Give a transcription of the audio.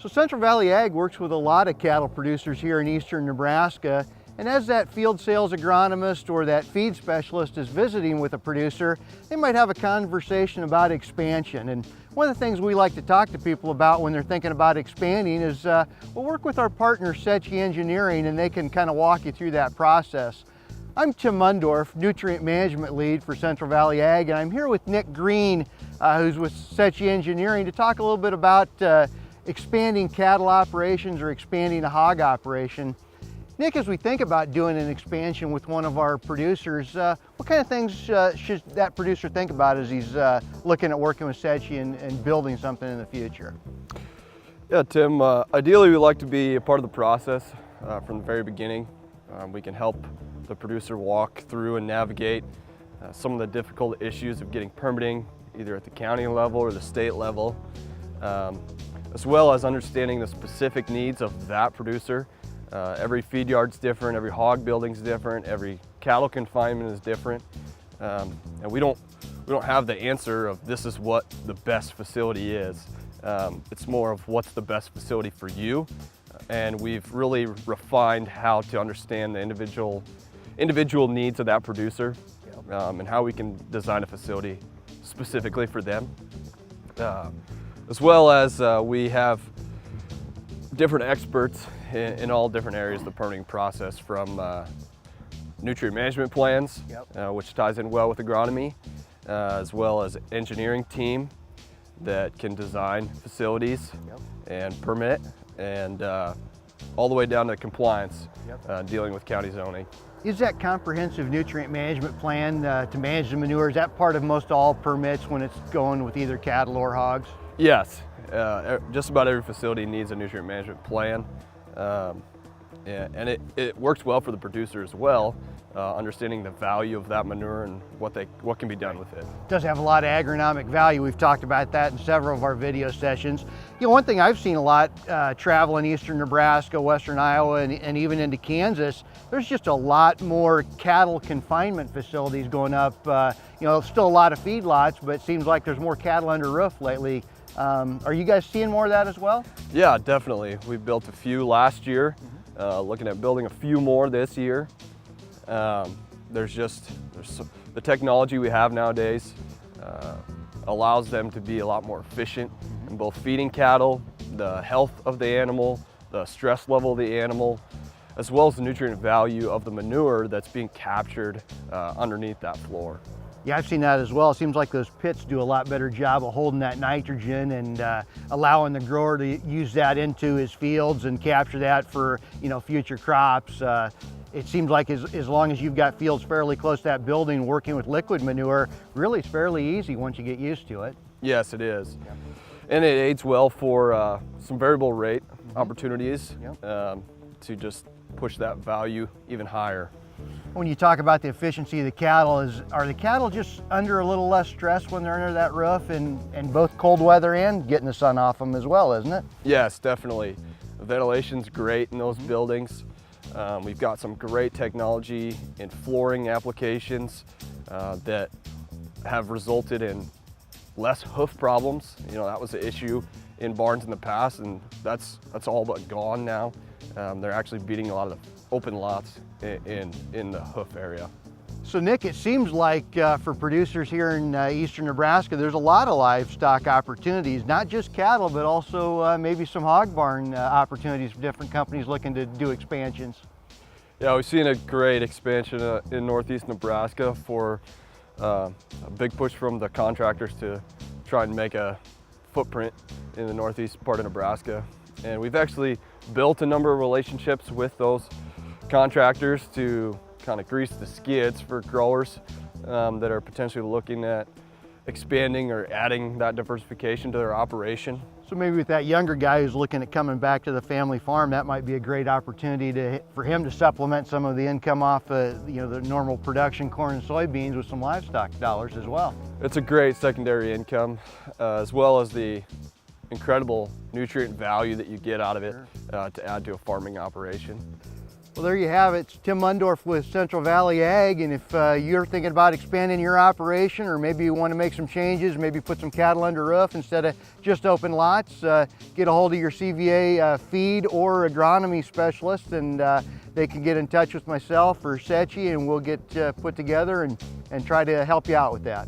So Central Valley Ag works with a lot of cattle producers here in eastern Nebraska, and as that field sales agronomist or that feed specialist is visiting with a producer, they might have a conversation about expansion. And one of the things we like to talk to people about when they're thinking about expanding is we'll work with our partner Settje Engineering, and they can kind of walk you through that process. I'm Tim Mundorf, Nutrient Management Lead for Central Valley Ag, and I'm here with Nick Green, who's with Settje Engineering, to talk a little bit about expanding cattle operations or expanding a hog operation. Nick, as we think about doing an expansion with one of our producers, what kind of things should that producer think about as he's looking at working with Settje and building something in the future? Yeah, Tim, ideally we like to be a part of the process from the very beginning. We can help the producer walk through and navigate some of the difficult issues of getting permitting, either at the county level or the state level, as well as understanding the specific needs of that producer. Every feed yard's different, every hog building's different, every cattle confinement is different, and we don't have the answer of this is what the best facility is. It's more of what's the best facility for you, and we've really refined how to understand the individual needs of that producer, and how we can design a facility specifically for them. As well as we have different experts in all different areas of the permitting process, from nutrient management plans, which ties in well with agronomy, as well as engineering team that can design facilities and permit, and all the way down to compliance, dealing with county zoning. Is that comprehensive nutrient management plan to manage the manure, is that part of most all permits when it's going with either cattle or hogs? Yes, just about every facility needs a nutrient management plan, and it works well for the producer as well, understanding the value of that manure and what can be done with it. It does have a lot of agronomic value. We've talked about that in several of our video sessions. You know, one thing I've seen a lot traveling eastern Nebraska, western Iowa, and even into Kansas, there's just a lot more cattle confinement facilities going up. You know, still a lot of feedlots, but it seems like there's more cattle under roof lately. Are you guys seeing more of that as well? Yeah, definitely. We built a few last year, looking at building a few more this year. There's the technology we have nowadays allows them to be a lot more efficient in both feeding cattle, the health of the animal, the stress level of the animal, as well as the nutrient value of the manure that's being captured underneath that floor. Yeah, I've seen that as well. It seems like those pits do a lot better job of holding that nitrogen and allowing the grower to use that into his fields and capture that for, you know, future crops. It seems like as long as you've got fields fairly close to that building, working with liquid manure, really it's fairly easy once you get used to it. Yes, it is. And it aids well for some variable rate opportunities to just push that value even higher. When you talk about the efficiency of the cattle, are the cattle just under a little less stress when they're under that roof, and both cold weather and getting the sun off them as well, isn't it? Yes, definitely. The ventilation's great in those buildings. We've got some great technology in flooring applications that have resulted in less hoof problems. You know, that was an issue in barns in the past, and that's all but gone now. They're actually beating a lot of the open lots in the hoof area. So Nick, it seems like for producers here in eastern Nebraska, there's a lot of livestock opportunities, not just cattle, but also maybe some hog barn opportunities for different companies looking to do expansions. Yeah, we've seen a great expansion in northeast Nebraska for a big push from the contractors to try and make a footprint in the northeast part of Nebraska. And we've actually built a number of relationships with those contractors to kind of grease the skids for growers that are potentially looking at expanding or adding that diversification to their operation. So maybe with that younger guy who's looking at coming back to the family farm, that might be a great opportunity for him to supplement some of the income off the normal production corn and soybeans with some livestock dollars as well. It's a great secondary income, as well as the incredible nutrient value that you get out of it to add to a farming operation. Well, there you have it. It's Tim Mundorf with Central Valley Ag, and if you're thinking about expanding your operation, or maybe you want to make some changes, maybe put some cattle under roof instead of just open lots, get a hold of your CVA feed or agronomy specialist, and they can get in touch with myself or Settje, and we'll get put together and try to help you out with that.